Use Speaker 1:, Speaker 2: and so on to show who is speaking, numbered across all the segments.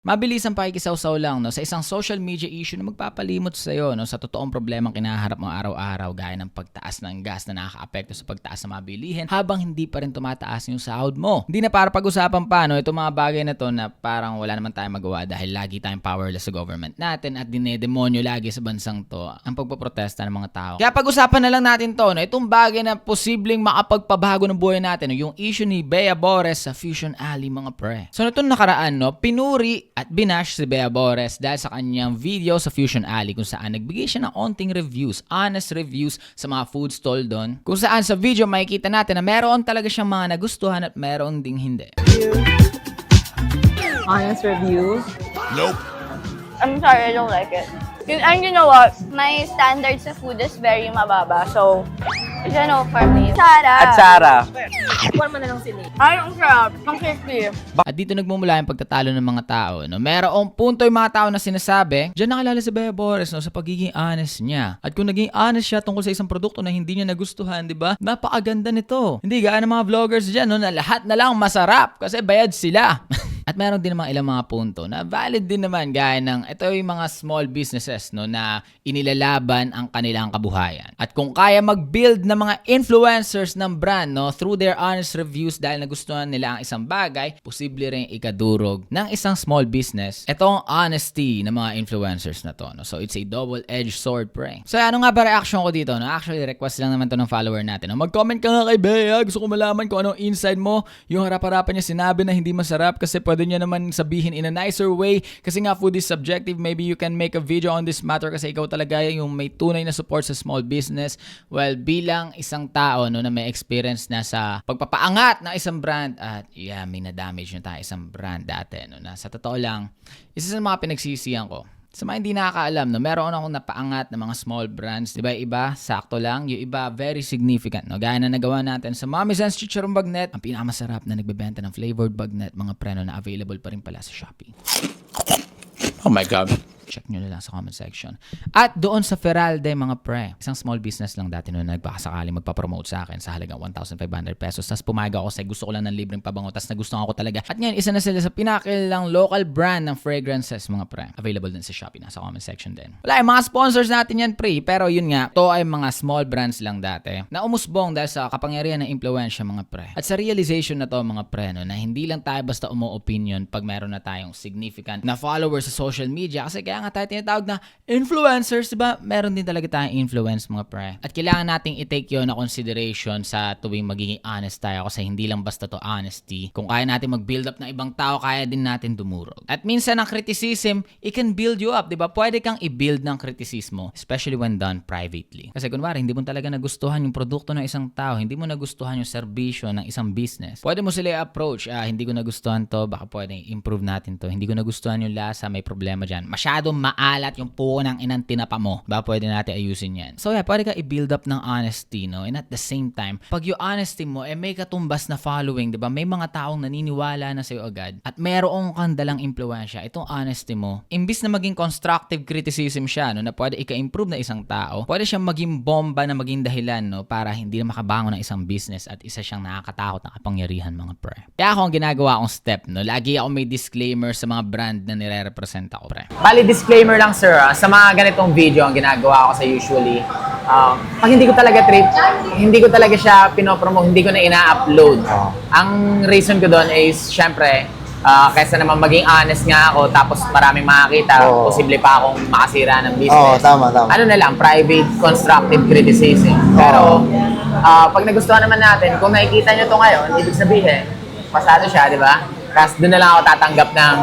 Speaker 1: Mabilis ang pakikisawsaw lang no, sa isang social media issue na magpapalimot sa'yo no, sa totoong problemang kinaharap mo araw-araw gaya ng pagtaas ng gas na nakakaapekto sa pagtaas ng mga bilihin habang hindi pa rin tumataas yung sahod mo. Hindi na para pag-usapan pa no, itong mga bagay na to na parang wala naman tayong magawa dahil lagi tayong powerless sa government natin at dinedemonyo lagi sa bansang to ang pagpoprotesta ng mga tao. Kaya pag-usapan na lang natin to, no, itong bagay na posibleng makapagpabago ng buhay natin, no, yung issue ni Bea Bores sa Fusion Alley mga pre. So nitong nakaraan, no, pinuri at binash si Bea Bores dahil sa kanyang video sa Fusion Alley kung saan nagbigay siya ng onting reviews, honest reviews sa mga food stall doon. Kung saan sa video makikita natin na meron talaga siyang mga nagustuhan at meron ding hindi.
Speaker 2: Honest reviews?
Speaker 3: Nope.
Speaker 2: I'm sorry, I don't like it. And you know what? My standard sa food is very mababa. So, it's a no for me. Sarah!
Speaker 4: At Sarah.
Speaker 2: Kuwan mo na lang sili. Ay, ang sarap. Ang crispy.
Speaker 1: At dito nagmumula yung pagtatalo ng mga tao. No? Merong punto yung mga tao na sinasabi, diyan nakilala si Bea Bores no, sa pagiging honest niya. At kung naging honest siya tungkol sa isang produkto na hindi niya nagustuhan, di ba? Napakaganda nito. Hindi gaya ng mga vloggers dyan no, na lahat na lang masarap kasi bayad sila. At meron din namang ilang mga punto na valid din naman gaya ng ito yung mga small businesses no, na inilalaban ang kanilang kabuhayan. At kung kaya mag-build ng mga influencers ng brand no, through their honest reviews dahil nagustuhan nila ang isang bagay, posible rin ikadurog ng isang small business. Ito ang honesty ng mga influencers na to. No? So it's a double-edged sword pre. So ano nga ba reaction ko dito? No? Actually, request lang naman to ng follower natin. No? Mag-comment ka nga kay Bea. Gusto ko malaman kung anong inside mo. Yung harap-harapan niya sinabi na hindi masarap kasi pwede niya naman sabihin in a nicer way kasi nga food is subjective. Maybe you can make a video on this matter kasi ikaw talaga yung may tunay na support sa small business. Well, bilang isang tao no, na may experience na sa pagpapaangat ng isang brand at yeah, may na-damage na tayo isang brand dati. No, na sa totoo lang, isa sa mga pinagsisiyan ko. Sa mga hindi nakakaalam, no, meron akong napaangat ng mga small brands. Diba, iba, sakto lang. Yung iba, very significant. No? Gaya na nagawa natin sa Mami Sense Chicharon Bagnet, ang pinakamasarap na nagbebenta ng flavored bagnet, mga preno na available pa rin pala sa Shopee.
Speaker 3: Oh my God.
Speaker 1: Check nyo na lang sa comment section. At doon sa Feralde, mga pre, isang small business lang dati noon nagbakasakali magpapromote sa akin sa halagang 1,500 pesos. Tapos pumayag ako kasi gusto ko lang ng libreng pabango. Tapos nagustuhan ko talaga. At ngayon, isa na sila sa pinakilang local brand ng fragrances, mga pre. Available din sa Shopee, nasa comment section din. Wala, mga sponsors natin yan, pre. Pero yun nga, to ay mga small brands lang dati na umusbong dahil sa kapangyarihan ng impluensya, mga pre. At sa realization na to, mga pre, no, na hindi lang tayo basta umo-opinion pag meron na tayong significant na followers sa social media. Kasi kaya nga tayo tinatawag na influencers, diba? Meron din talaga tayong influence, mga pre. At kailangan nating i-take yun na consideration sa tuwing magiging honest tayo kasi hindi lang basta to honesty. Kung kaya natin mag-build up ng ibang tao, kaya din natin dumurog. At minsan ang criticism, it can build you up, diba? Pwede kang i-build ng kritisismo, especially when done privately. Kasi kunwari, hindi mo talaga nagustuhan yung produkto ng isang tao, hindi mo nagustuhan yung serbisyo ng isang business. Pwede mo sila i-approach, hindi ko nagustuhan to, baka pwedeng improve natin to. Hindi ko nagustuhan yung lasa, may problema dyan. Masyadong maalat yung puko ng inang tinapa mo. Ba pwede natin ayusin yan. So yeah, pwede ka i-build up ng honesty, no? And at the same time, pag yung honesty mo, may katumbas na following, diba? May mga taong naniniwala na sa'yo agad. At merong kang dalang impluensya. Itong honesty mo, imbis na maging constructive criticism siya, no? Na pwede ika-improve na isang tao, pwede siyang maging bomba na maging dahilan, no? Para hindi na makabangon ng isang business at isa siyang nakakatakot na kapangyarihan, mga pre. Kaya ako ang ginagawa kong step, no? Lagi ako may disclaimer sa mga brand na nire-represent ako, pre.
Speaker 4: Bali, disclaimer lang sir, sa mga ganitong video ang ginagawa ko sa usually, pag hindi ko talaga trip, hindi ko talaga siya pinopromote, hindi ko na ina-upload. Ang reason ko doon is, syempre, kaysa naman maging honest nga ako tapos maraming makakita, posible pa akong makasira ng business.
Speaker 5: Tama.
Speaker 4: Ano na lang, private, constructive criticism. Pero, pag nagustuhan naman natin, kung nakikita nyo to ngayon, ibig sabihin, pasado siya, di ba? Tapos doon na lang ako tatanggap ng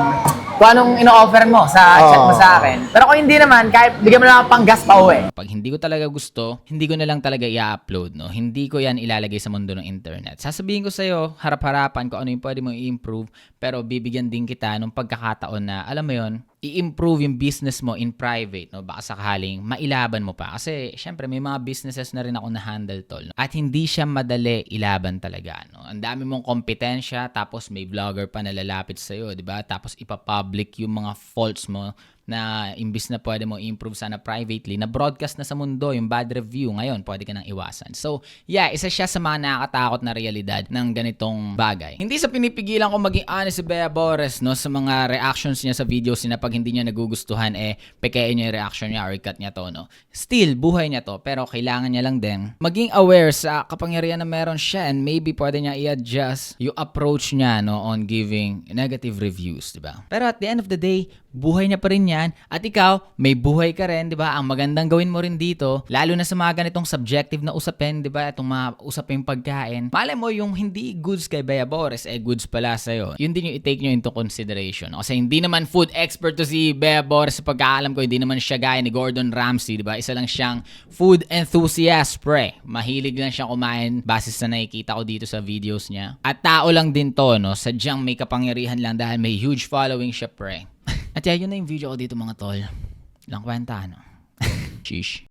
Speaker 4: kung anong ino-offer mo sa chat mo sa akin. Pero kung hindi naman, kahit bigyan mo lang ako pang gas pa uwi.
Speaker 1: Pag hindi ko talaga gusto, hindi ko na lang talaga i-upload, no? Hindi ko yan ilalagay sa mundo ng internet. Sasabihin ko sa'yo, harap-harapan kung ano yung pwede mong i-improve, pero bibigyan din kita ng pagkakataon na, alam mo yon, i-improve yung business mo in private, no? Baka sakaling mailaban mo pa. Kasi, syempre, may mga businesses na rin ako na-handle, tol. No? At hindi siya madali ilaban talaga, no? Ang dami mong kompetensya, tapos may vlogger pa na lalapit sa'yo, di ba? Tapos ipapublic yung mga faults mo. na imbis na pwede mo improve sana privately, na broadcast na sa mundo yung bad review, ngayon pwede ka nang iwasan. So, yeah, isa siya sa mga nakakatakot na realidad ng ganitong bagay. Hindi sa pinipigilan ko maging honest si Bea Bores, no, sa mga reactions niya sa videos niya na pag hindi niya nagugustuhan, pekein niya yung reaction niya or cut niya to, no. Still, buhay niya to, pero kailangan niya lang din maging aware sa kapangyarihan na meron siya and maybe pwede niya i-adjust yung approach niya, no, on giving negative reviews, diba? Pero at the end of the day, buhay niya pa rin yan at ikaw, may buhay ka rin, di ba? Ang magandang gawin mo rin dito, lalo na sa mga ganitong subjective na usapin, di ba? Itong mga usaping pagkain. Malay mo yung hindi goods kay Bea Bores, goods pala sa'yo. Yun din yung i-take nyo into consideration. Kasi hindi naman food expert to si Bea Bores sa pagkaalam ko, hindi naman siya gaya ni Gordon Ramsay, di ba? Isa lang siyang food enthusiast, pre. Mahilig lang siya kumain base sa nakikita ko dito sa videos niya. At tao lang din to, no? Sadyang may kapangyarihan lang dahil may huge following siya, pre. At yun na yung video ko dito mga tol. Lang kwenta, no? Sheesh.